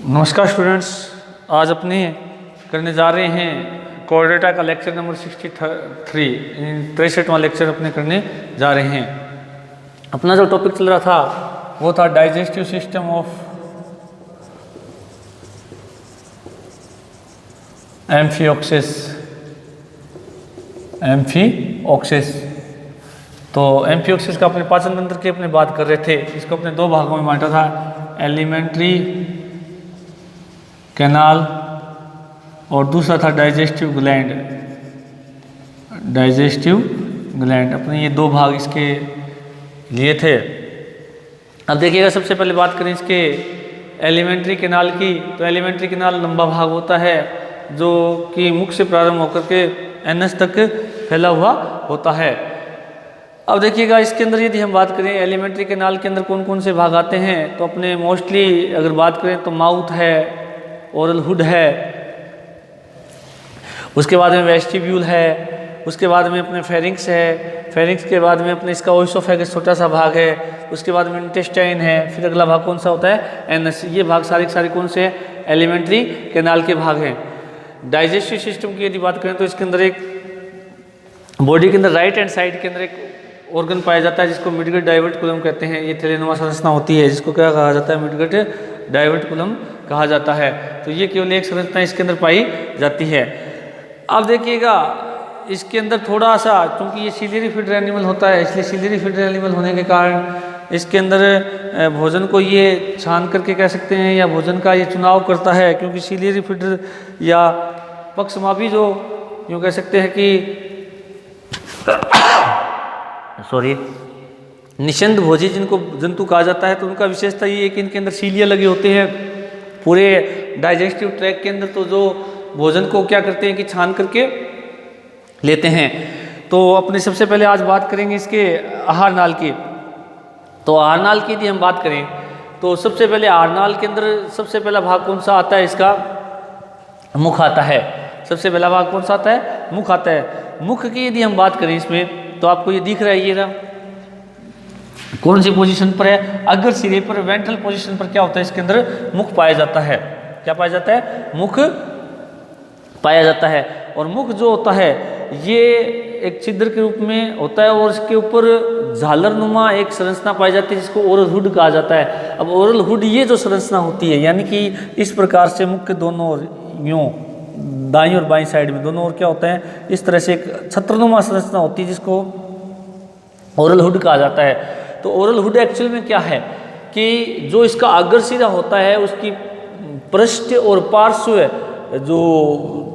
नमस्कार स्टूडेंट्स, आज अपने करने जा रहे हैं कोर्डेटा का लेक्चर नंबर 63 63वां लेक्चर अपने करने जा रहे हैं। अपना जो टॉपिक चल रहा था वो था डाइजेस्टिव सिस्टम ऑफ एम्फिओक्सिस। तो एम्फिओक्सिस का अपने पाचन तंत्र की अपने बात कर रहे थे। इसको अपने दो भागों में बांटा था, एलिमेंट्री कैनाल और दूसरा था डाइजेस्टिव ग्लैंड। अपने ये दो भाग इसके लिए थे। अब देखिएगा, सबसे पहले बात करें इसके एलिमेंट्री कैनाल की। तो एलिमेंट्री कैनाल लंबा भाग होता है जो कि मुख से प्रारंभ होकर के एनस तक फैला हुआ होता है। अब देखिएगा, इसके अंदर यदि हम बात करें एलिमेंट्री कैनाल के अंदर कौन कौन से भाग आते हैं, तो अपने मोस्टली अगर बात करें तो माउथ है, ओरल हुड है, उसके बाद में वेस्टिब्यूल है, उसके बाद में अपने फेरिंक्स है, फेरिंक्स के बाद में अपने इसका ओइसोफेगस छोटा सा भाग है, उसके बाद में इंटेस्टाइन है, फिर अगला भाग कौन सा होता है, एनस। ये भाग सारे के सारे कौन से हैं, एलिमेंट्री कैनाल के भाग हैं। डाइजेस्टिव सिस्टम की यदि बात करें तो इसके अंदर एक बॉडी के अंदर राइट हैंड साइड के अंदर एक ऑर्गन पाया जाता है जिसको मिडगट डाइवर्टिकुलम कहते हैं। ये थैलेनुमा संरचना होती है जिसको क्या कहा जाता है, मिडगट डाइवर्टिकुलम कहा जाता है। तो ये केवल एक संरचना इसके अंदर पाई जाती है। अब देखिएगा, इसके अंदर थोड़ा सा, क्योंकि ये सिलियरी फीडर एनिमल होता है, इसलिए सिलियरी फीडर एनिमल होने के कारण इसके अंदर भोजन को ये छान करके कह सकते हैं या भोजन का ये चुनाव करता है, क्योंकि सिलियरी फीडर या पक्षमापी जो यूँ कह सकते हैं कि निषंद भोजी जिनको जंतु कहा जाता है, तो उनका विशेषता ये है कि इनके अंदर सीलिया लगे होते हैं पूरे डाइजेस्टिव ट्रैक्ट के अंदर। तो जो भोजन को क्या करते हैं कि छान करके लेते हैं। तो अपने सबसे पहले आज बात करेंगे इसके आहार नाल की। तो आहार नाल की यदि हम बात करें तो सबसे पहले आहार नाल के अंदर सबसे पहला भाग कौन सा आता है, इसका मुख आता है। सबसे पहला भाग कौन सा आता है, मुख आता है। मुख की यदि हम बात करें इसमें, तो आपको ये दिख रहा है, ये रहा कौन सी पोजीशन पर है, अग्र सिरे पर वेंट्रल पोजीशन पर क्या होता है, इसके अंदर मुख पाया जाता है। क्या पाया जाता है, मुख पाया जाता है। और मुख जो होता है ये एक छिद्र के रूप में होता है और इसके ऊपर झालर नुमा एक संरचना पाई जाती है जिसको ओरल हुड कहा जाता है। अब ओरल हुड ये जो संरचना होती है, यानी कि इस प्रकार से मुख के दोनों ओर यूँ दाईं और बाईं साइड में दोनों ओर क्या होता है, इस तरह से एक छत्रनुमा संरचना होती है जिसको ओरल हुड कहा जाता है। तो ओरल हुड एक्चुअल में क्या है कि जो इसका अग्रसिरा होता है उसकी पृष्ठ और पार्श्व जो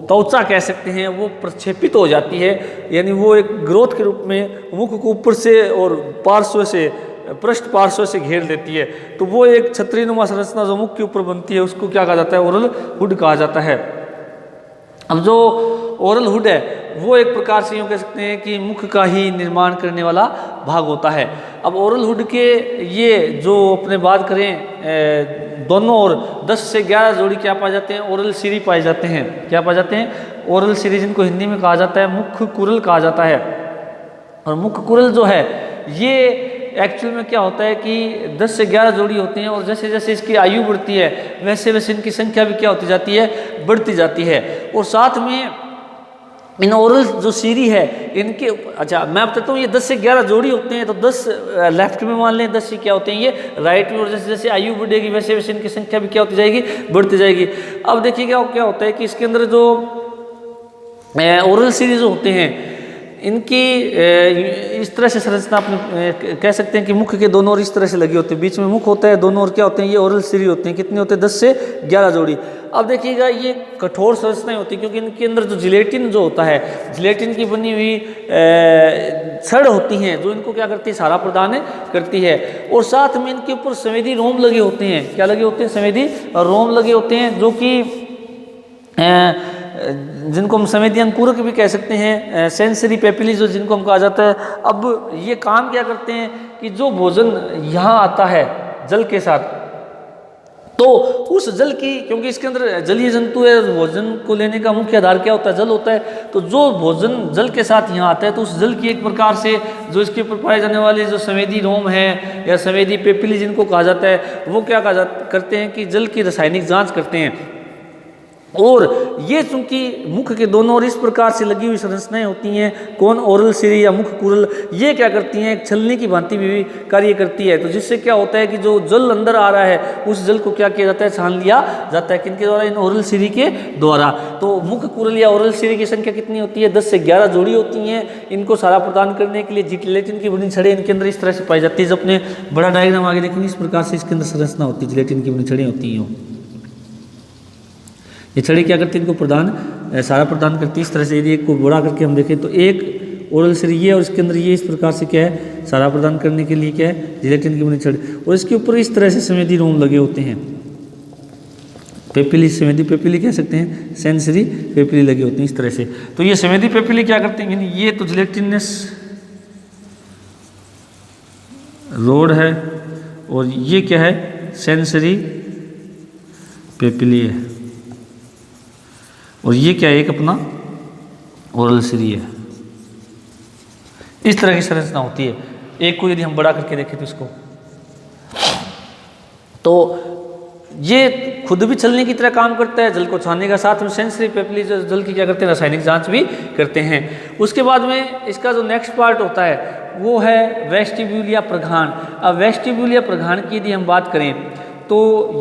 त्वचा कह सकते हैं वो प्रक्षेपित हो जाती है, यानी वो एक ग्रोथ के रूप में मुख को ऊपर से और पार्श्व से पृष्ठ पार्श्व से घेर देती है। तो वो एक छत्रीनुमा संरचना जो मुख के ऊपर बनती है उसको क्या कहा जाता है, ओरल हुड कहा जाता है। अब जो ओरल हुड है वो एक प्रकार से यूँ कह सकते हैं कि मुख का ही निर्माण करने वाला भाग होता है। अब ओरल हुड के ये जो अपने बात करें दोनों ओर 10 से 11 जोड़ी क्या पाए जाते हैं, ओरल सिरी पाए जाते हैं। क्या पाए जाते हैं, ओरल सिरी, जिनको हिंदी में कहा जाता है मुख कुरल कहा जाता है। और मुख कुरल जो है ये एक्चुअल में क्या होता है कि 10 से 11 जोड़ी होती हैं, और जैसे जैसे इसकी आयु बढ़ती है वैसे वैसे इनकी संख्या भी क्या होती जाती है, बढ़ती जाती है। और साथ में इन ओरल जो सीरी है इनके, अच्छा मैं बताता हूँ, ये 10 से 11 जोड़ी होते हैं। तो 10 लेफ्ट में मान लें, 10 क्या होते हैं ये राइट में, और जैसे जैसे आयु बढ़ेगी वैसे वैसे इनकी संख्या भी क्या होती जाएगी, बढ़ती जाएगी। अब देखिएगा क्या होता है कि इसके अंदर जो ओरल सीरीज होते हैं इनकी इस तरह से संरचना अपने कह सकते हैं कि मुख के दोनों ओर इस तरह से लगी होती है, बीच में मुख होता है, दोनों ओर क्या होते हैं, ये ओरल सीरी होते हैं। कितने होते हैं, 10 से 11 जोड़ी। अब देखिएगा ये कठोर संरचनाएं होती है क्योंकि इनके अंदर जो जिलेटिन जो होता है, जिलेटिन की बनी हुई छड़ होती हैं जो इनको क्या करती है, सहारा प्रदान करती है। और साथ में इनके ऊपर संवेदी रोम लगे होते हैं। क्या लगे होते हैं, संवेदी रोम लगे होते हैं, जो कि जिनको हम संवेदी अंकुरक भी कह सकते हैं, सेंसरी पेपिली जो जिनको हम कहा जाता है। अब ये काम क्या करते हैं कि जो भोजन यहाँ आता है जल के साथ, तो उस जल की, क्योंकि इसके अंदर जलीय जंतु है, भोजन को लेने का मुख्य आधार क्या होता है, जल होता है। तो जो भोजन जल के साथ यहाँ आता है, तो उस जल की एक प्रकार से जो इसके ऊपर पाए जाने वाले जो संवेदी रोम है या संवेदी पेपिली जिनको कहा जाता है, वो क्या करते हैं कि जल की रासायनिक जांच करते हैं। और ये चूंकि मुख के दोनों ओर इस प्रकार से लगी हुई संरचनाएं होती हैं, कौन ओरल सिरी या मुख कुरल, ये क्या करती हैं, एक छलनी की भांति भी कार्य करती है। तो जिससे क्या होता है कि जो जल अंदर आ रहा है उस जल को क्या किया जाता है, छान लिया जाता है। किनके द्वारा, इन ओरल सिरी के द्वारा। तो मुख कुरल या ओरल सिरी की संख्या कितनी होती है, 10 से 11 जोड़ी होती हैं। इनको सारा प्रदान करने के लिए जिलेटिन की बनी छड़ें इनके अंदर इस तरह से पाई जाती है। जब अपने बड़ा डायग्राम आगे देखेंगे, इस प्रकार से इसके अंदर संरचना होती है, जिलेटिन की बनी छड़ें होती हैं। ये छड़ी क्या करती है, इनको प्रदान, सारा प्रदान करती है। इस तरह से यदि एक को बड़ा करके हम देखें तो एक ओरल सिरी ये, और इसके अंदर ये इस प्रकार से क्या है, सारा प्रदान करने के लिए क्या है, जिलेटिन की बनी छड़ी, और इसके ऊपर इस तरह से संवेदी रोम लगे होते हैं। पेपिली, संवेदी पेपिली कह सकते हैं, सेंसरी पेपिली लगे होते हैं इस तरह से। तो ये संवेदी पेपिली क्या करते हैं, ये तो जिलेटिनस रोड है, और ये क्या है, सेंसरी पेपिली है, और ये क्या है, एक अपना ओरल सिरी है। इस तरह की संरचना होती है। एक को यदि हम बड़ा करके देखें तो इसको, तो ये खुद भी छलनी की तरह काम करता है, जल को छानने का, साथ में सेंसरी पेपिली जो जल की क्या करते हैं, रासायनिक जांच भी करते हैं। उसके बाद में इसका जो नेक्स्ट पार्ट होता है वो है वेस्टिब्यूल या प्रघान। अब वेस्टिब्यूल या प्रघान की यदि हम बात करें तो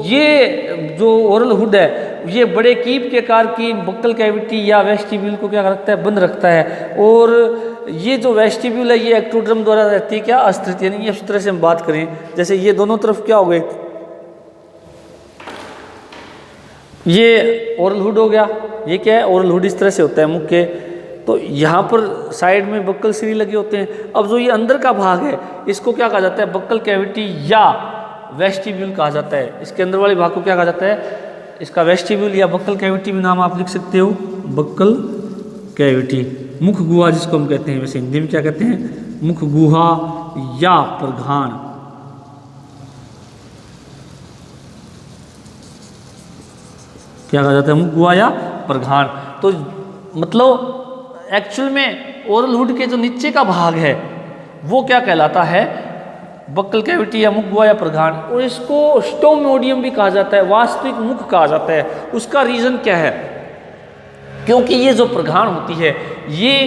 ये जो ओरल हुड है ये बड़े कीप के आकार की बक्कल कैविटी या वेस्टिब्यूल को क्या रखता है, बंद रखता है। और ये जो वेस्टिब्यूल है ये एक्टोड्रम द्वारा रहती है क्या, अस्थित। यानी इस तरह से हम बात करें, जैसे ये दोनों तरफ क्या हो गए, ये ओरल हुड हो गया, ये क्या है, ओरल हुड इस तरह से होता है मुख के। तो यहाँ पर साइड में बक्कल सिरी लगे होते हैं। अब जो ये अंदर का भाग है इसको क्या कहा जाता है, बक्कल कैविटी या वेस्टिब्यूल कहा जाता है। इसके अंदर वाले भाग को क्या कहा जाता है, इसका वेस्टिब्यूल या बक्कल कैविटी भी नाम आप लिख सकते हो, बक्कल कैविटी। मुख गुहा जिसको हम कहते हैं, वैसे हिंदी में क्या कहते हैं, मुख गुहा या प्रघान। क्या कहा जाता है, मुख गुहा या प्रघान। तो मतलब एक्चुअल में ओरल हुड के जो नीचे का भाग है वो क्या कहलाता है, बक्कल कैविटी या मुख गुहा या प्रघान। और इसको स्टोमोडियम भी कहा जाता है, वास्तविक मुख कहा जाता है। उसका रीजन क्या है, क्योंकि ये जो प्रघान होती है ये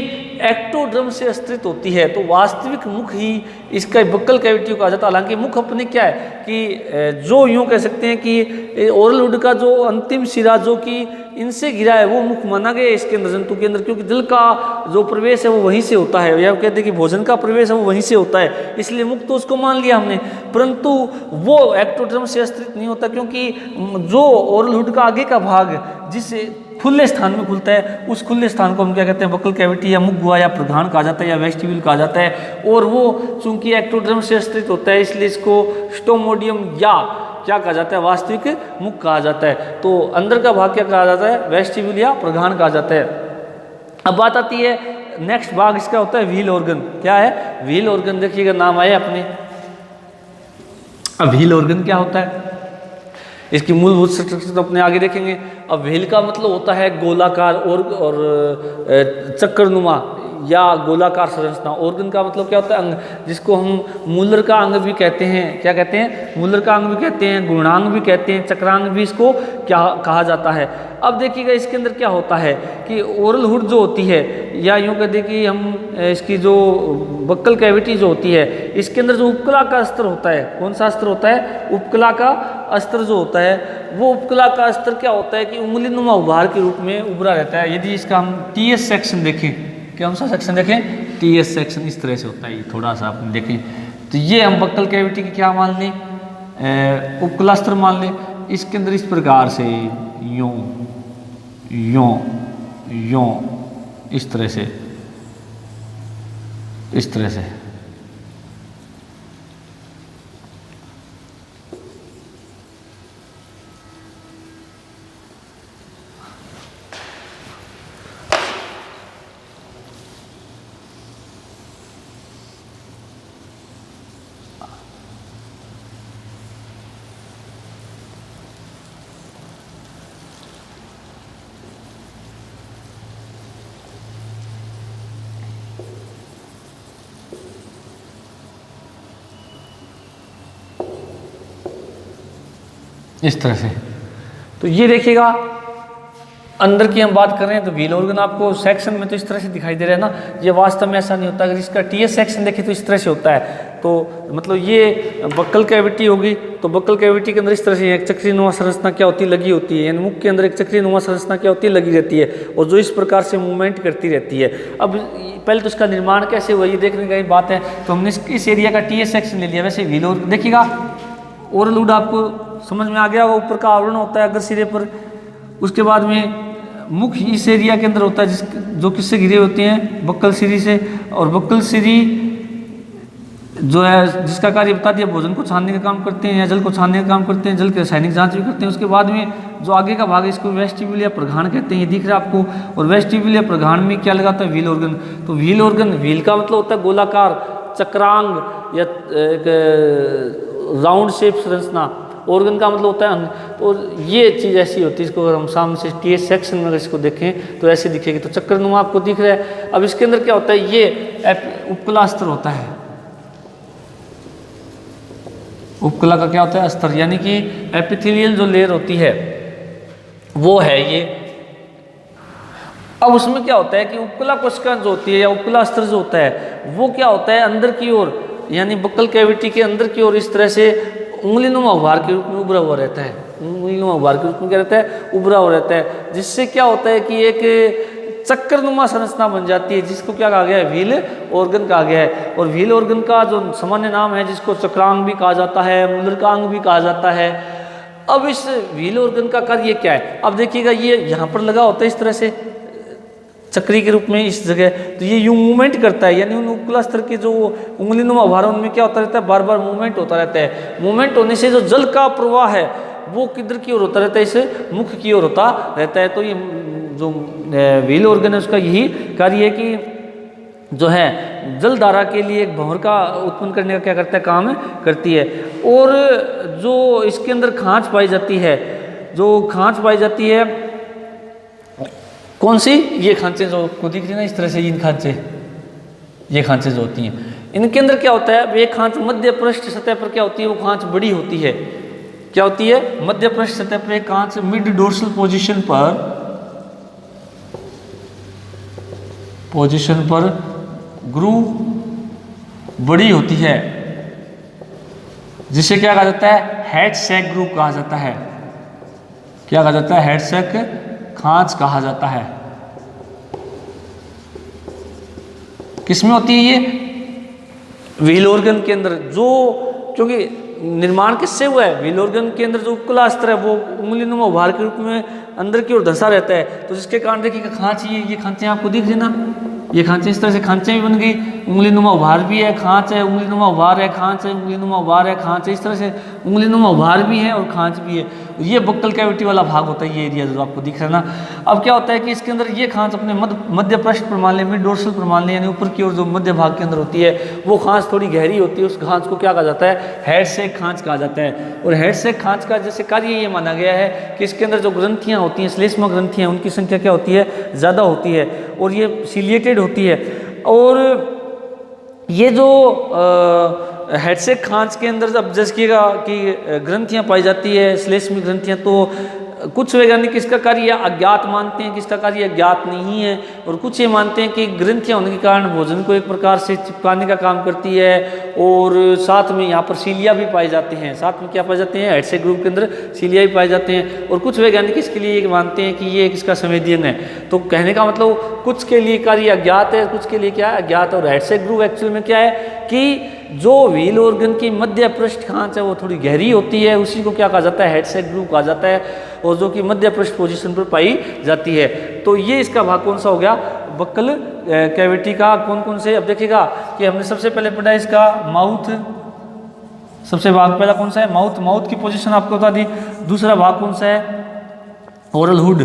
एक्टोड्रम से अस्थित होती है, तो वास्तविक मुख ही इसका बक्कल कैविटी कहा जाता है। हालांकि मुख अपने क्या है कि जो यूँ कह सकते हैं कि ओरल हुड का जो अंतिम सिरा जो कि इनसे घिरा है वो मुख माना गया इसके अंदर, जंतु के अंदर, क्योंकि जल का जो प्रवेश है वो वहीं से होता है, या कहते हैं कि भोजन का प्रवेश है वो वहीं से होता है, इसलिए मुख तो उसको मान लिया हमने। परंतु वो एक्टोड्रम से अस्थित नहीं होता, क्योंकि जो ओरल हुड का आगे का भाग जिसे खुले स्थान में खुलता है, उस खुले स्थान को हम क्या कहते हैं, बक्कल कैविटी या मुख गुहा या प्रघान कहा जाता है, या वेस्टिब्यूल कहा जाता है। और वो चूंकि एक्टोड्रम से अस्थित होता है इसलिए इसको स्टोमोडियम या क्या कहा जाता है, वास्तविक मुख कहा जाता है। तो अंदर का भाग क्या कहा जाता है, वेस्टिब्यूल या प्रघान कहा जाता है। अब बात आती है नेक्स्ट भाग इसका होता है व्हील ऑर्गन। क्या है, व्हील ऑर्गन। देखिएगा नाम आया अपने। अब व्हील ऑर्गन क्या होता है, इसकी मूलभूत स्ट्रक्चर तो अपने आगे देखेंगे। अब व्हील का मतलब होता है गोलाकार और चक्करनुमा या गोलाकार संरचना। ऑर्गन का मतलब क्या होता है, अंग, जिसको हम मूलर का अंग भी कहते हैं। क्या कहते हैं, मूलर का अंग भी कहते हैं, गुणांग भी कहते हैं, चक्रांग भी इसको क्या कहा जाता है। अब देखिएगा इसके अंदर क्या होता है कि ओरल हुड जो होती है, या यूँ कहते हैं कि हम इसकी जो बक्कल कैविटी जो होती है इसके अंदर जो उपकला का अस्तर होता है, कौन सा अस्तर होता है, उपकला का अस्तर जो होता है, वो उपकला का अस्तर क्या होता है कि उंगलीनुमा उभार के रूप में उभरा रहता है। यदि इसका हम टीएस सेक्शन देखें, कौन सा सेक्शन देखें, टीएस सेक्शन इस तरह से होता है, थोड़ा सा आप देखें तो ये हम बक्कल कैविटी की क्या मान लें, उपकलास्त्र मान लें। इसके अंदर इस प्रकार से यूं यूं यूं इस तरह से, इस तरह से इस तरह से। तो ये देखिएगा अंदर की हम बात कर रहे हैं तो व्हील ऑर्गन आपको सेक्शन में तो इस तरह से दिखाई दे रहा है ना, ये वास्तव में ऐसा नहीं होता। अगर इसका टीएस सेक्शन देखें तो इस तरह से होता है। तो मतलब ये बक्कल कैविटी होगी, तो बक्कल कैविटी के अंदर इस तरह से एक चक्रीय नुमा संरचना क्या होती है, लगी होती है, यानी मुख के अंदर एक चक्रीय नुमा संरचना क्या होती है, लगी रहती है, और जो इस प्रकार से मूवमेंट करती रहती है। अब पहले तो इसका निर्माण कैसे हुआ ये देखने की बात है। तो हमने इस एरिया का टीएस सेक्शन ले लिया। वैसे व्हील ऑर्गन देखिएगा, ओरल हुड आपको समझ में आ गया, वो ऊपर का आवरण होता है अगर सिरे पर। उसके बाद में मुख इस एरिया के अंदर होता है जो किससे घिरे होते हैं, बक्कल सिरी से। और बक्कल सिरी जो है जिसका कार्य बता दिया, भोजन को छानने का काम करते हैं या जल को छानने का काम करते हैं, जल के रासायनिक जांच भी करते हैं। उसके बाद में जो आगे का भाग है इसको वेस्टिब्यूल या प्रघाण कहते हैं, ये दिख रहा है आपको। और वेस्टिब्यूल या प्रघाण में क्या लगाता है, व्हील ऑर्गन। तो व्हील ऑर्गन, व्हील का मतलब होता है गोलाकार, चक्रांग या एक राउंड शेप संरचना। ऑर्गन का मतलब होता है। तो ये चीज़ ऐसी होती है, इसको अगर हम सामने से टीएस सेक्शन में अगर इसको देखें तो ऐसे दिखेगी। तो चक्रनुमा आपको दिख रहा है। अब इसके अंदर क्या होता है, ये उपकला अस्तर होता है। उपकला का क्या होता है, अस्तर, यानी कि एपिथेलियल जो लेयर होती है वो है ये। अब उसमें क्या होता है कि उपकला कोशिका जो होती है या उपकला अस्तर जो होता है वो क्या होता है, अंदर की ओर, यानी बक्कल कैविटी के अंदर की ओर इस तरह से उंगलीनुमा उभार के रूप में उभरा हुआ रहता है। उंगलीनुमा उभार के रूप में क्या रहता है, उभरा हुआ रहता है, जिससे क्या होता है कि एक चक्रनुमा संरचना बन जाती है, जिसको क्या कहा गया है, व्हील ऑर्गन कहा गया है। और व्हील ऑर्गन का जो सामान्य नाम है, जिसको चक्रांग भी कहा जाता है, मुद्रकांग भी कहा जाता है। अब इस व्हील ऑर्गन का कार्य क्या है, अब देखिएगा ये यहाँ पर लगा होता है इस तरह से चक्री के रूप में इस जगह। तो ये यूं मूवमेंट करता है, यानी उन उपकला स्तर के जो उंगलीनुमा उभार उनमें क्या होता रहता है, बार बार मूवमेंट होता रहता है। मूवमेंट होने से जो जल का प्रवाह है वो किधर की ओर होता रहता है, इस मुख की ओर होता रहता है। तो ये जो व्हील ऑर्गन है उसका यही कार्य है कि जो है जल धारा के लिए एक भंवर का उत्पन्न करने का क्या करता है, काम करती है। और जो इसके अंदर खांच पाई जाती है, जो खांच पाई जाती है कौन सी, ये खांचे जो को दिख रही है ना इस तरह से, इन खांचे, ये खांचे जो होती हैं इनके अंदर क्या होता है, एक खांच मध्य पृष्ठ सतह पर क्या होती है, वो खांच बड़ी होती है। क्या होती है, मध्य पृष्ठ सतह पर एक खांच मिड डोर्सल पोजीशन पर ग्रूव बड़ी होती है, जिसे क्या कहा जाता है, हेड सैक ग्रूव कहा जाता है। क्या कहा जाता है, हेड सैक खांच कहा जाता है। किसमें होती है ये, व्हील ऑर्गन के अंदर। जो क्योंकि निर्माण किससे हुआ है, व्हील ऑर्गन के अंदर जो उपकला अस्तर है वो उंगलीनुमा उभार के रूप में अंदर की ओर धंसा रहता है। तो जिसके कारण देखिए खांच, ये खांचे आपको दिख रही ना, ये खांचे इस तरह से खांचे भी बन गई, उंगलीनुमा उभार भी है, खांच है, उंगलीनुमा उभार है, खांच है, उंगलीनुमा उभार है, खांच है, इस तरह से उंगलीनुमा उभार भी है और खांच भी है। ये बक्कल कैविटी वाला भाग होता है, ये एरिया जो आपको दिख रहा है ना। अब क्या होता है कि इसके अंदर ये खांच अपने मध्य पृष्ठ पर मान लें, मिड डोर्सल पर मान लें, यानी ऊपर की ओर जो मध्य भाग के अंदर होती है वो खांच थोड़ी गहरी होती है। उस खांच को क्या कहा जाता है, हेड सैक खांच कहा जाता है। और हेड सैक खांच का जैसे कार्य ये माना गया है कि इसके अंदर जो ग्रंथियाँ होती हैं, श्लेष्मा ग्रंथियाँ, उनकी संख्या क्या होती है, ज़्यादा होती है और ये सिलिएटेड होती है। और ये जो हेड सैक खांच के अंदर जब जैसे कि ग्रंथियां पाई जाती है, श्लेष्मी ग्रंथियां, तो कुछ वैज्ञानिक इसका कार्य अज्ञात मानते हैं कि इसका कार्य अज्ञात नहीं है, और कुछ ये मानते हैं कि ग्रंथियां होने के कारण भोजन को एक प्रकार से चिपकाने का काम करती है। और साथ में यहाँ पर सीलिया भी पाए जाते हैं, साथ में क्या पाए जाते हैं, हेड सैक ग्रुप के अंदर सीलिया भी पाए जाते हैं। और कुछ वैज्ञानिक इसके लिए ये मानते हैं कि ये इसका संवेदन है। तो कहने का मतलब कुछ के लिए कार्य अज्ञात है, कुछ के लिए क्या है, अज्ञात। और हेड सैक ग्रुप एक्चुअल में क्या है कि जो व्हील ऑर्गन की मध्य पृष्ठ खांच है वो थोड़ी गहरी होती है, उसी को क्या कहा जाता है, हेड सैक ग्रुप कहा जाता है, और जो कि मध्य पृष्ठ पोजीशन पर पाई जाती है। तो ये इसका भाग कौन सा हो गया, बक्कल कैविटी का। कौन कौन से, अब देखिएगा कि हमने सबसे पहले पढ़ा इसका माउथ, सबसे भाग पहला कौन सा है, माउथ। माउथ की पोजीशन आपको बता दी। दूसरा भाग कौन सा है, ओरल हुड।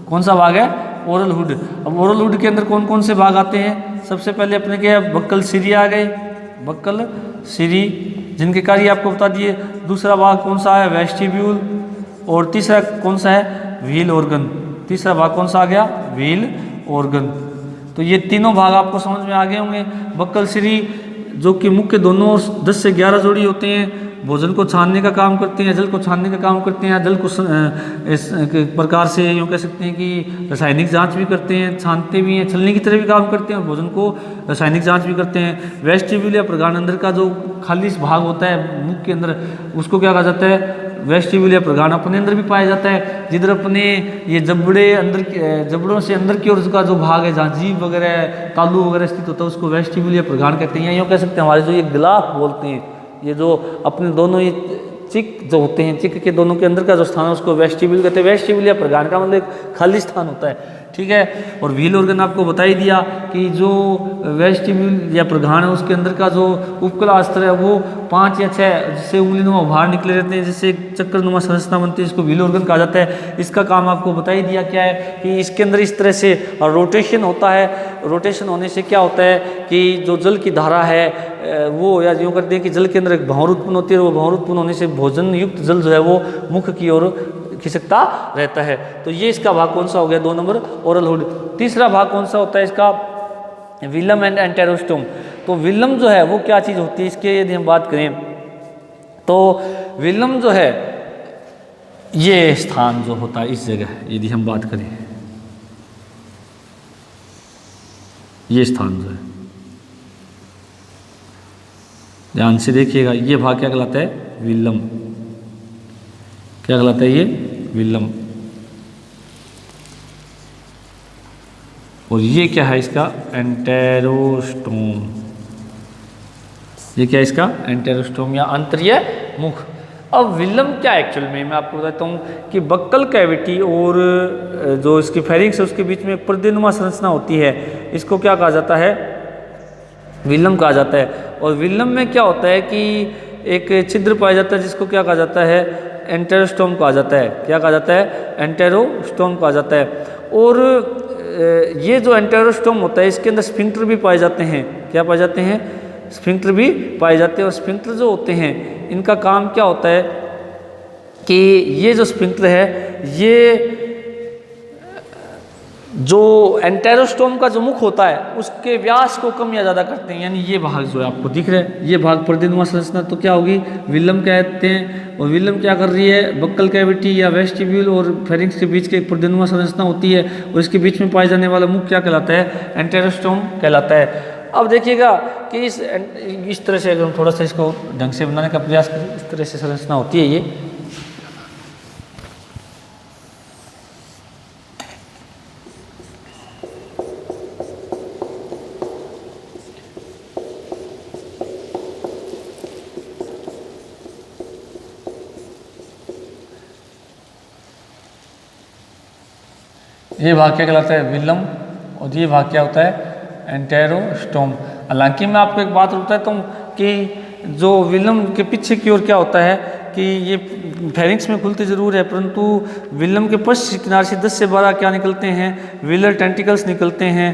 कौन सा भाग है, ओरल हुड। अब ओरल हुड के अंदर कौन कौन से भाग आते हैं, सबसे पहले अपने क्या है, बक्कल सिरी आ गए, बक्कल सिरी, जिनके कार्य आपको बता दिए। दूसरा भाग कौन सा है, वेस्टिब्यूल। और तीसरा कौन सा है, व्हील ऑर्गन। तीसरा भाग कौन सा आ गया, व्हील ऑर्गन। तो ये तीनों भाग आपको समझ में आ गए होंगे। बक्कल श्री जो कि मुख्य दोनों ओर 10 से 11 जोड़ी होते हैं, भोजन को छानने का काम करते हैं, जल को छानने का काम करते हैं, जल को इस प्रकार से यूँ कह सकते हैं कि रासायनिक जांच भी करते हैं, छानते भी हैं, छलनी की तरह भी काम करते हैं और भोजन को रासायनिक जांच भी करते हैं। वेस्टिब्यूल या प्रगाढ़ अंदर का जो खाली भाग होता है मुख के अंदर, उसको क्या कहा जाता है, वेस्टिब्यूल या प्रगाढ़ अपने अंदर भी पाया जाता है। जिधर अपने ये जबड़े अंदर जबड़ों से अंदर की ओर का जो भाग है, जहाँ जीभ वगैरह तालू वगैरह स्थित होता है, उसको वेस्टिब्यूल या प्रगाढ़ कहते हैं। या यूँ कह सकते हैं हमारे जो ये गिलाफ बोलते हैं, ये जो अपने दोनों ये चिक जो होते हैं, चिक के दोनों के अंदर का जो स्थान है उसको वेस्टिब्यूल कहते हैं। वेस्टिब्यूल या प्रगाढ़ का मतलब एक खाली स्थान होता है, ठीक है। और व्हील ऑर्गन आपको बता ही दिया कि जो वेस्टिब्यूल या प्रगाढ़ है उसके अंदर का जो उपकला स्तर है वो 5 या 6 जिससे उंगली नुमा बाहर निकले रहते हैं, जिससे एक चक्कर नुमा संरचना बनती है, इसको व्हील ऑर्गन कहा जाता है। इसका काम आपको बता ही दिया क्या है कि इसके अंदर इस तरह से रोटेशन होता है। रोटेशन होने से क्या होता है कि जो जल की धारा है वो, या यूँ करते हैं कि जल के अंदर एक भंवर उत्पन्न होती है, वो भंवर उत्पन्न होने से भोजन युक्त जल जो है वो मुख की ओर खिसकता रहता है। तो ये इसका भाग कौन सा हो गया, 2 नंबर ओरल हुड। तीसरा भाग कौन सा होता है इसका, विलम एंड एंटेरोस्टोम। तो विलम जो है वो क्या चीज़ होती है, इसके यदि हम बात करें तो विलम जो है ये स्थान जो होता है इस जगह, यदि हम बात करें ये स्थान जो है, ध्यान से देखिएगा, ये भाग क्या कहलाता है, विलम। क्या कहलाता है ये, विलम। और ये क्या है इसका, एंटेरोस्टोम। ये क्या है इसका, एंटेरोस्टोम या आंतरीय मुख। अब विलम क्या एक्चुअल में, मैं आपको बताता हूँ कि बक्कल कैविटी और जो इसकी फेरिंक्स है उसके बीच में एक पर्देनुमा संरचना होती है, इसको क्या कहा जाता है, विलम कहा जाता है। और विलम में क्या होता है कि एक छिद्र पाया जाता है जिसको क्या कहा जाता है, एंटेरोस्टोम कहा जाता है। क्या कहा जाता है, एंटेरोस्टोम कहा जाता है। और ये जो एंटेरोस्टोम होता है इसके अंदर स्फिंक्टर भी पाए जाते हैं। क्या पाए जाते हैं, स्फिंक्टर भी पाए जाते हैं। और स्फिंक्टर जो होते हैं इनका काम क्या होता है कि ये जो स्फिंक्टर है ये जो एंटेरोस्टोम का जो मुख होता है उसके व्यास को कम या ज़्यादा करते हैं। यानी ये भाग जो है आपको दिख रहा है, ये भाग पर्देनुमा संरचना तो क्या होगी, विलम कहते हैं। और विलम क्या कर रही है, बक्कल कैविटी या वेस्टिब्यूल और फेरिंक्स के बीच की एक पर्देनुमा संरचना होती है और इसके बीच में पाए जाने वाला मुख क्या कहलाता है, एंटेरोस्टोम कहलाता है। अब देखिएगा कि इस तरह से अगर हम थोड़ा सा इसको ढंग से बनाने का प्रयास करें, इस तरह से संरचना होती है ये भाग क्या कहलाता है, विलम। और ये भाग क्या होता है, एंटेरोस्टोम। हालांकि मैं आपको एक बात बताता हूँ कि जो विलम के पीछे की ओर क्या होता है कि ये फेरिंक्स में खुलते जरूर है, परंतु विलम के पश्चिमी किनारे से 10 से 12 क्या निकलते हैं, विलर टेंटिकल्स निकलते हैं।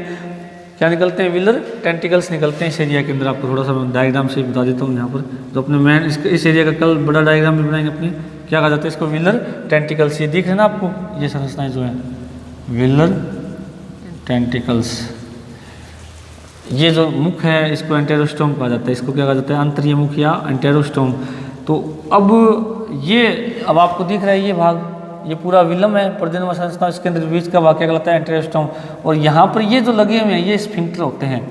क्या निकलते हैं, विलर टेंटिकल्स निकलते हैं इस एरिया के अंदर। आपको थोड़ा सा मैं डायग्राम से बता देता हूँ यहाँ पर, तो अपने मैन इस एरिया का कल बड़ा डायग्राम भी बनाएंगे अपनी। क्या कहा जाता है इसको, विलर टेंटिकल्स। ये दिख रहे हैं ना आपको, ये संरचनाएं जो है विलर टेंटिकल्स। ये जो मुख है इसको एंटेरोस्टोम कहा जाता है। इसको क्या कहा जाता है, आंतरीय मुख या एंटेरोस्टोम। तो अब ये अब आपको दिख रहा है ये भाग, ये पूरा विलम है, पर्देनुमा संरचना, इसके अंदर बीच का भाग क्या कहलाता है, एंटेरोस्टोम। और यहाँ पर ये जो लगे हुए हैं ये स्फिंक्टर होते हैं।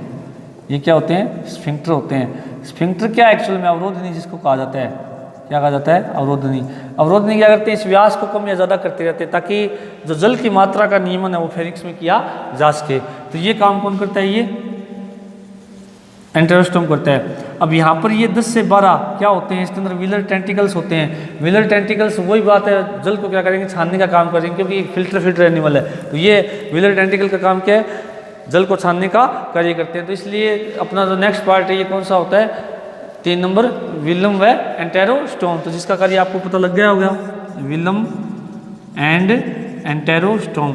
ये क्या होते हैं, स्फिंक्टर होते हैं। स्फिंक्टर क्या एक्चुअल में, अवरोधनी जिसको कहा जाता है। क्या कहा जाता है, अवरोधनी। अवरोधनी क्या करते हैं, इस व्यास को कम या ज़्यादा करते रहते हैं ताकि जो जल की मात्रा का नियमन है वो फेरिंक्स में किया जा सके। तो ये काम कौन करता है, ये एंटेरोस्टोम करता है। अब यहाँ पर ये 10 से 12 क्या होते हैं, इसके अंदर विलर टेंटिकल्स होते हैं। विलर टेंटिकल्स वही बात है, जल को क्या करेंगे, छानने का काम करेंगे, क्योंकि फिल्टर एनिमल है। तो ये विलर टेंटिकल का काम क्या है, जल को छानने का कार्य करते हैं। तो इसलिए अपना जो नेक्स्ट पार्ट है ये कौन सा होता है, 3 नंबर, विलम व एंटेरोस्टोम। तो जिसका कार्य आपको पता लग गया होगा, विलम एंड एंटेरोस्टोम।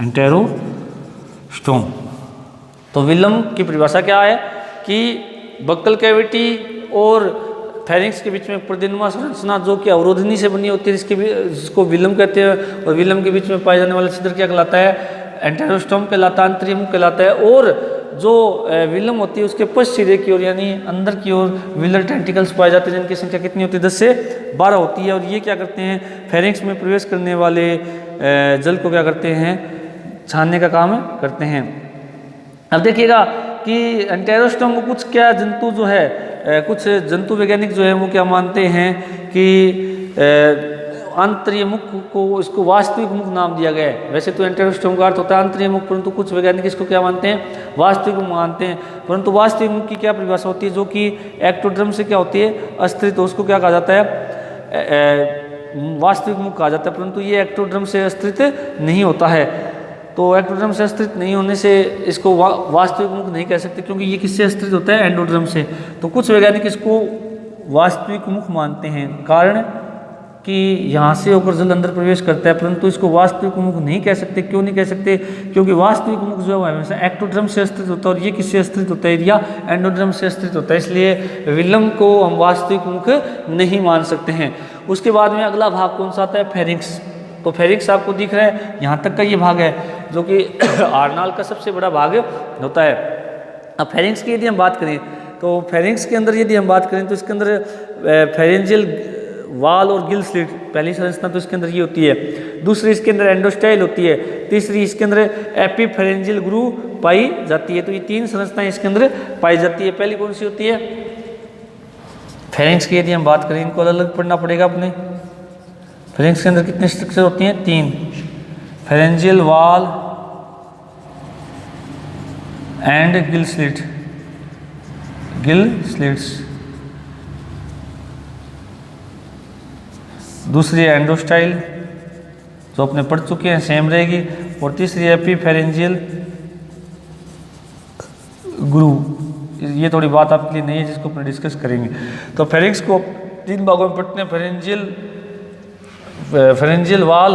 एंटेरोस्टोम। तो विलम की परिभाषा क्या है कि बक्कल कैविटी और फेरिंक्स के बीच में पर्देनुमा संरचना जो कि अवरोधनी से बनी होती है, जिसको विलम कहते हैं। और विलम के बीच में पाए जाने वाला छिद्र क्या कहलाता है, एंटेरोस्टोम कहलाता है, आंतरिक मुख कहलाता है। और जो विलम होती है उसके पश्च सिरे की ओर यानी अंदर की ओर विलर टेंटिकल्स पाए जाते हैं, जिनकी संख्या कितनी होती है? 10 से 12 होती है। और ये क्या करते हैं? फेरिंक्स में प्रवेश करने वाले जल को क्या करते हैं? छानने का काम करते हैं। अब देखिएगा कि एंटेरोस्टोम को कुछ क्या जंतु जो है, कुछ जंतु वैज्ञानिक जो है वो क्या मानते हैं कि आंतरिक मुख को, इसको वास्तविक मुख नाम दिया गया है। वैसे तो एंटेरोस्टोम का अर्थ होता है आंतरिक मुख, परंतु कुछ वैज्ञानिक इसको क्या मानते हैं? वास्तविक मुख मानते हैं। परंतु वास्तविक मुख की क्या परिभाषा होती है? जो कि एक्टोड्रम से क्या होती है? अस्तित्व, उसको क्या कहा जाता है? वास्तविक मुख कहा जाता है। परंतु ये एक्टोड्रम से अस्तित्व नहीं होता है। तो एक्टोड्रम से अस्तित्व नहीं होने से इसको वास्तविक मुख नहीं कह सकते, क्योंकि ये किससे अस्तित्व होता है? एंडोड्रम से। तो कुछ वैज्ञानिक इसको वास्तविक मुख मानते हैं, कारण कि यहाँ से होकर जल अंदर प्रवेश करता है, परंतु इसको वास्तविक मुख नहीं कह सकते। क्यों नहीं कह सकते? क्योंकि वास्तविक मुख जो है हमेशा एक्टोड्रम से अस्तित्व होता है, और ये किससे अस्तित्व होता है? या एंडोड्रम से अस्तित्व होता है। इसलिए विलम को हम वास्तविक मुख नहीं मान सकते हैं। उसके बाद में अगला भाग कौन सा आता है? फेरिंक्स। तो फेरिंक्स आपको दिख रहा है, यहाँ तक का ये भाग है जो कि आर्नाल का सबसे बड़ा भाग होता है। अब फेरिंक्स की यदि हम बात करें तो फेरिंक्स के अंदर यदि हम बात करें तो इसके अंदर फेरेंजियल वाल और गिल स्लिट, पहली संरचना तो इसके अंदर ये होती है। दूसरी इसके अंदर एंडोस्टाइल होती है। तीसरी इसके अंदर एपीफेरेंजियल ग्रूव पाई जाती है। तो ये 3 संरचनाएं इसके अंदर पाई जाती है। पहली कौन सी होती है? फेरिंक्स की यदि हम बात करें, इनको अलग पढ़ना पड़ेगा अपने। फेरिंक्स के अंदर कितने स्ट्रक्चर होती हैं? 3। फेरेंजियल वाल and Gill slit, gill slits. दूसरी एंडोस्टाइल जो अपने पढ़ चुके हैं, सेम रहेगी। और तीसरी एपीफेरेंजियल ग्रूव। ये थोड़ी बात आपके लिए नहीं है, जिसको अपने डिस्कस करेंगे। तो फेरिंक्स को 3 भागों में पढ़ते हैं। फेरेंजियल वाल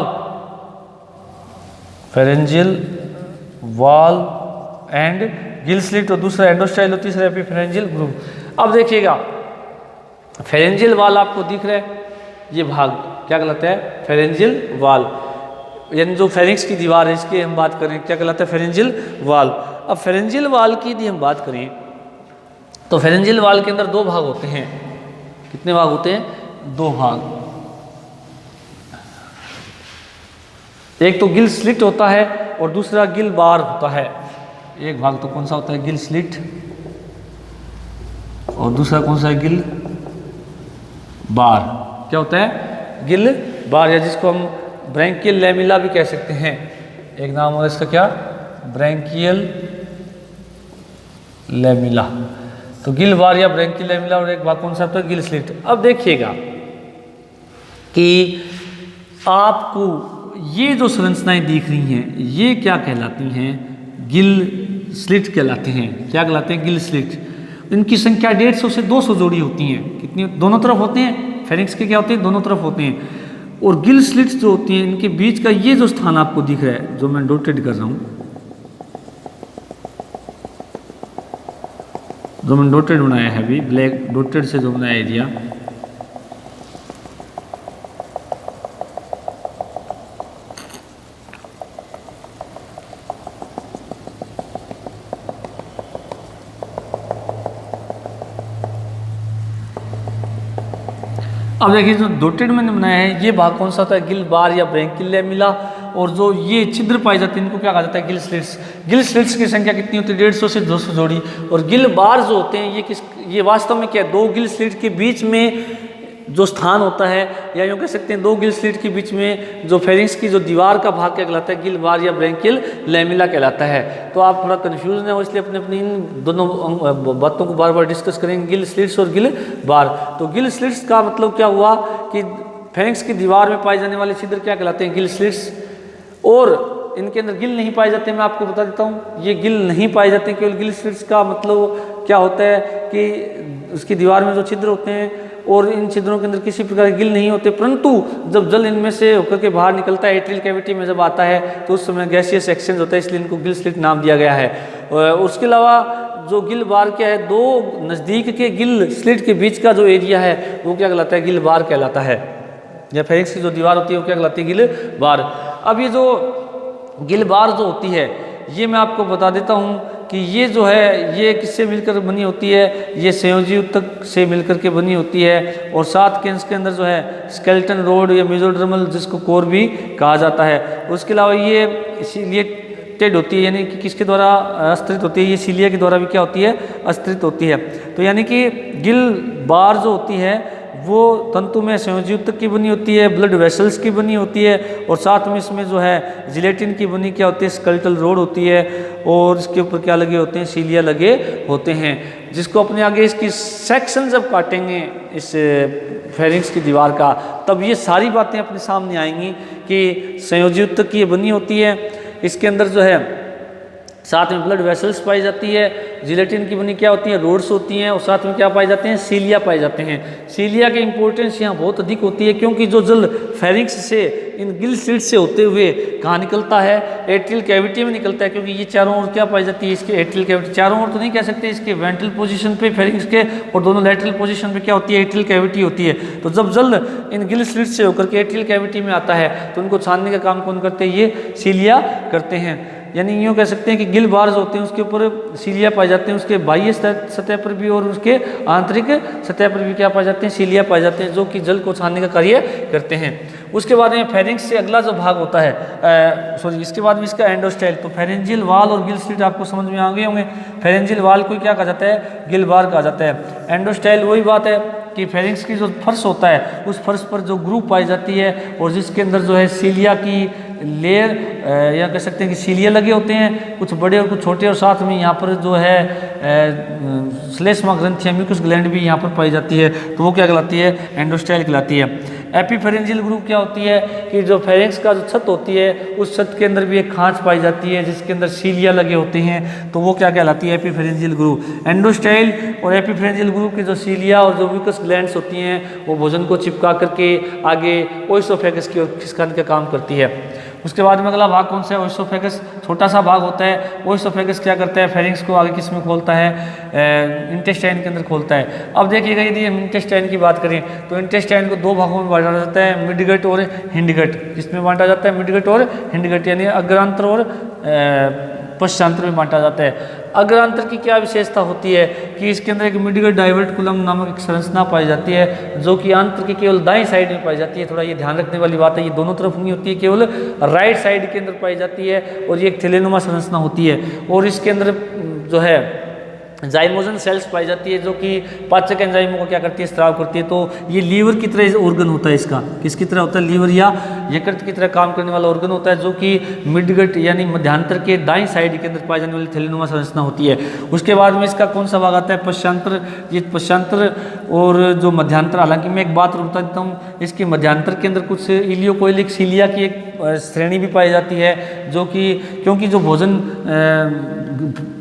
एंड गिल स्लिट, और दूसरा एंडोस्टाइल और तीसरा एपीफेरेंजियल ग्रूव। अब देखिएगा फेरेंजियल वाल आपको दिख रहा है, ये भाग क्या कहलाता है? फेरेंजियल वाल, यानी जो फेरिंक्स की दीवार है इसकी हम बात करें, क्या कहलाता है? फेरेंजियल वाल। अब फेरेंजियल वाल की यदि हम बात करें तो फेरेंजियल वाल के अंदर 2 भाग होते हैं। कितने भाग होते हैं? 2 भाग। एक तो गिल स्लिट होता है और दूसरा गिल बार होता है। एक भाग तो कौन सा होता है? गिल स्लिट, और दूसरा कौन सा है? गिल बार। क्या होता है? गिल बार, या जिसको हम ब्रैंकियल लैमिला भी कह सकते हैं। एक नाम है इसका, क्या? Branchial lamella. तो गिल बार या ब्रैंकियल लैमिला, और एक भाग कौन सा होता है? गिल स्लिट। अब देखिएगा कि आपको ये जो संरचनाएं दिख रही हैं ये क्या कहलाती हैं? गिल स्लिट कहलाते हैं। क्या कहलाते हैं? गिल स्लिट। इनकी संख्या 150 से 200 जोड़ी होती हैं। कितनी? दोनों तरफ होते हैं। फेरिंक्स के क्या होते हैं? दोनों तरफ होते हैं। और गिल स्लिट्स जो होती हैं, इनके बीच का ये जो स्थान आपको दिख रहा है, जो मैं डॉटेड कर रहा हूँ, जो मैंने डॉटेड बनाया है अभी, ब्लैक डॉटेड से जो बनाया एरिया, अब देखिए जो डॉटेड मैंने बनाया है ये भाग कौन सा होता है? गिल बार या ब्रैंकियल लैमिला। और जो ये छिद्र पाई जाती है इनको क्या कहा जाता है? Gill slits. गिल स्लिट्स की संख्या कितनी होती है? 150 से 200 जोड़ी। और गिल बार जो होते हैं ये वास्तव में क्या है? 2 गिल स्लिट के बीच में जो स्थान होता है, या यूँ कह सकते हैं 2 गिल स्लिट के बीच में जो फेरिंक्स की जो दीवार का भाग क्या कहलाता है? गिल बार या ब्रैंकियल लैमिला कहलाता है। तो आप थोड़ा कन्फ्यूज ना हो, इसलिए अपने अपनी इन दोनों बातों को बार बार डिस्कस करेंगे, गिल स्लिट्स और गिल बार। तो गिल स्लिट्स का मतलब क्या हुआ कि फेरिंक्स की दीवार में पाए जाने वाले छिद्र क्या कहलाते हैं? Gill slits. और इनके अंदर गिल नहीं पाए जाते। मैं आपको बता देता हूँ, ये गिल नहीं पाए जाते। केवल गिल स्लिट्स का मतलब क्या होता है कि उसकी दीवार में जो छिद्र होते हैं और इन छिद्रों के अंदर किसी प्रकार के गिल नहीं होते, परंतु जब जल इनमें से होकर के बाहर निकलता है, एट्रियल कैविटी में जब आता है तो उस समय गैसियस एक्सचेंज होता है, इसलिए इनको गिल स्लिट नाम दिया गया है। उसके अलावा जो गिल बार क्या है? 2 नज़दीक के गिल स्लिट के बीच का जो एरिया है वो क्या कहलाता है? गिल बार कहलाता है। या फेरिंक्स की जो दीवार होती है वो क्या कहलाती है? गिल बार। अब ये जो गिल बार जो होती है ये मैं आपको बता देता हूँ कि ये जो है ये किससे मिलकर बनी होती है, ये संयोजी ऊतक से मिलकर के बनी होती है। और साथ के इसके अंदर जो है स्केलेटन रोड या मेसोडर्मल जिसको कोर भी कहा जाता है। उसके अलावा ये सिलिएटेड होती है, यानी कि किसके द्वारा अस्त्रित होती है, ये सिलिया के द्वारा भी क्या होती है, अस्त्रित होती है। तो यानी कि गिल बार जो होती है वो तंतु में संयोजी ऊतक की बनी होती है, ब्लड वेसल्स की बनी होती है, और साथ में इसमें जो है जिलेटिन की बनी क्या होती है, स्केलेटल रोड होती है, और इसके ऊपर क्या लगे होते हैं, सीलिया लगे होते हैं, जिसको अपने आगे इसकी सेक्शन जब काटेंगे इस फेरिंक्स की दीवार का, तब ये सारी बातें अपने सामने आएंगी कि संयोजी ऊतक की ये बनी होती है। इसके अंदर जो है साथ में ब्लड वेसल्स पाई जाती है, जिलेटिन की बनी क्या होती है, रोड्स होती हैं, और साथ में क्या पाए जाते हैं, सीलिया पाए जाते हैं। सीलिया की इंपॉर्टेंस यहाँ बहुत अधिक होती है, क्योंकि जो जल फेरिंक्स से इन गिल स्लिट से होते हुए कहाँ निकलता है, एट्रियल कैविटी में निकलता है, क्योंकि ये चारों ओर क्या पाई जाती है, इसके एट्रियल कैविटी, चारों ओर तो नहीं कह सकते, इसके वेंट्रल पोजीशन पे फेरिंक्स के और दोनों लैटरल पोजीशन पे क्या होती है, एट्रियल कैविटी होती है। तो जब जल इन गिल स्लिट से होकर के एट्रियल कैविटी में आता है तो उनको छानने का काम कौन करते हैं, ये सीलिया करते हैं। यानी यूँ कह सकते हैं कि गिल बार्स होते हैं उसके ऊपर सीलिया पाए जाते हैं, उसके बाह्य सतह पर भी और उसके आंतरिक सतह पर भी क्या पाए जाते हैं, सीलिया पाए जाते हैं, जो कि जल को छानने का कार्य करते हैं। उसके बाद में फेरिंक्स से अगला जो भाग होता है, इसके बाद में इसका एंडोस्टाइल। तो फेरेंजियल वाल और गिल स्लिट आपको समझ में आ गए होंगे। फेरेंजियल वाल को क्या कहा जाता है, गिल बार कहा जाता है। एंडोस्टाइल वही बात है कि फेरिंक्स की जो फर्श होता है उस फर्श पर जो ग्रूव पाई जाती है, और जिसके अंदर जो है सीलिया की लेयर या कह सकते हैं कि सीलिया लगे होते हैं, कुछ बड़े और कुछ छोटे, और साथ में यहाँ पर जो है श्लेष्मा ग्रंथि या म्यूकस ग्लैंड भी यहाँ पर पाई जाती है, तो वो क्या कहलाती है, एंडोस्टाइल कहलाती है। एपीफेरेंजियल ग्रूव क्या होती है कि जो फेरिंक्स का जो छत होती है उस छत के अंदर भी एक खांच पाई जाती है जिसके अंदर सीलिया लगे होते हैं, तो वो क्या कहलाती है, एपीफेरेंजियल ग्रूव। एंडोस्टाइल और एपीफेरेंजियल ग्रूव के जो सीलिया और जो म्यूकस ग्लैंड्स होती हैं वो भोजन को चिपका करके आगे ओइसोफेगस की ओर खिसकाने का काम करती है। उसके बाद में अगला भाग कौन सा है, ओइसोफेगस, छोटा सा भाग होता है। ओइसोफेगस क्या करता है, फेरिंक्स को आगे किस में खोलता है, इंटेस्टाइन के अंदर खोलता है। अब देखिएगा यदि हम इंटेस्टाइन की बात करें तो इंटेस्टाइन को दो भागों में बांटा जाता है, मिडगट और हिंडगट। किसमें बांटा जाता है, मिडगट और हिंडगट, यानी अग्रांतर और पश्चांतर में बांटा जाता है। अग्रांतर की क्या विशेषता होती है कि इसके अंदर एक मिडगट डाइवर्टिकुलम नामक एक संरचना पाई जाती है जो कि आंत्र की केवल दाईं साइड में पाई जाती है। थोड़ा ये ध्यान रखने वाली बात है, ये दोनों तरफ नहीं होती है, केवल राइट साइड के अंदर पाई जाती है, और ये एक थैलेनुमा संरचना होती है। और इसके अंदर जो है जाइमोजन सेल्स पाई जाती है जो कि पाचक एंजाइमों को क्या करती है, स्राव करती है। तो ये लीवर की तरह ऑर्गन होता है, इसका किसकी तरह होता है, लीवर या यकृत की तरह काम करने वाला ऑर्गन होता है, जो कि मिडगट यानी मध्यांतर के दाईं साइड के अंदर पाई जाने वाली थैलेनुमा संरचना होती है। उसके बाद में इसका कौन सा भाग आता है, पश्चांतर। ये पश्चांतर और जो मध्यांतर, हालांकि मैं एक बात बता देता हूँ, इसकी मध्यांतर के अंदर कुछ इलियोकोइलिक सीलिया की एक श्रेणी भी पाई जाती है, जो कि क्योंकि जो भोजन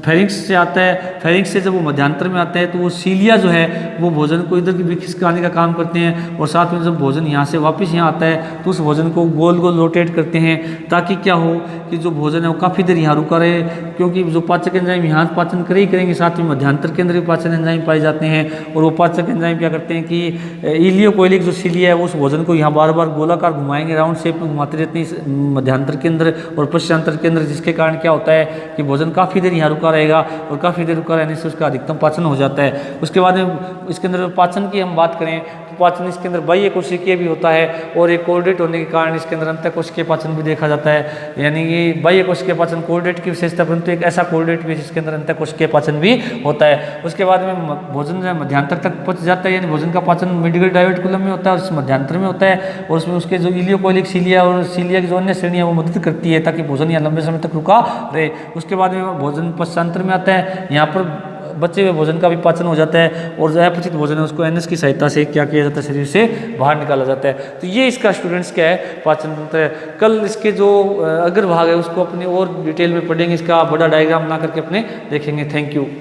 फेरिंक्स से आता है, फेरिंक्स से जब वो मध्यांतर में आता है तो वो सीलिया जो है वो भोजन को इधर की भी खिसकाने का काम करते हैं, और साथ में जब भोजन यहाँ से वापस यहाँ आता है तो उस भोजन को गोल गोल रोटेट करते हैं, ताकि क्या हो कि जो भोजन है वो काफ़ी देर यहाँ रुका रहे, क्योंकि जो पाचक एंजाइम यहाँ पाचन कर ही करेंगे, साथ में मध्यांतर के अंदर भी पाचन एंजाइम पाए जाते हैं, और वो पाचक एंजाइम क्या करते हैं कि इलियोकोइलिक जो सीलिया है उस भोजन को यहाँ बार बार गोलाकार घुमाएंगे, राउंड शेप में घुमाते रहते हैं मध्यांतर के अंदर और पश्चांतर के अंदर, जिसके कारण क्या होता है कि भोजन काफ़ी देर यहाँ रुका रहेगा, और काफ़ी देर रुका रहने से उसका अधिकतम पाचन हो जाता है। उसके बाद में इसके अंदर पाचन की हम बात करें तो पाचन इसके अंदर बाह्य कोशिकीय भी होता है, और एक कोर्डेट होने के कारण इसके अंदर अंतःकोशिकीय पाचन भी देखा जाता है। यानी कि बाह्य कोशिकीय पाचन कोर्डेट की विशेषता, परंतु एक ऐसा कोर्डेट भी जिसके अंदर अंतःकोशिकीय पाचन भी होता है। उसके बाद में भोजन मध्यांतर तक पहुंच जाता है, यानी भोजन का पाचन मिडगट डाइवर्टिकुलम में होता है और मध्यांतर में होता है, और उसमें उसके जो इलियोकोइलिक सीलिया और सीलिया की जो अन्य श्रेणियाँ वो मदद करती है ताकि भोजन यहाँ लंबे समय तक रुका रहे। उसके बाद में भोजन पश्चांतर में आता है, यहाँ पर बचे हुए भोजन का भी पाचन हो जाता है, और जो अपचित भोजन है उसको एनएस की सहायता से क्या किया जाता है, शरीर से बाहर निकाला जाता है। तो ये इसका स्टूडेंट्स क्या है, पाचन तंत्र है। कल इसके जो अग्र भाग है उसको अपने और डिटेल में पढ़ेंगे, इसका बड़ा डायग्राम बना करके अपने देखेंगे। Thank you.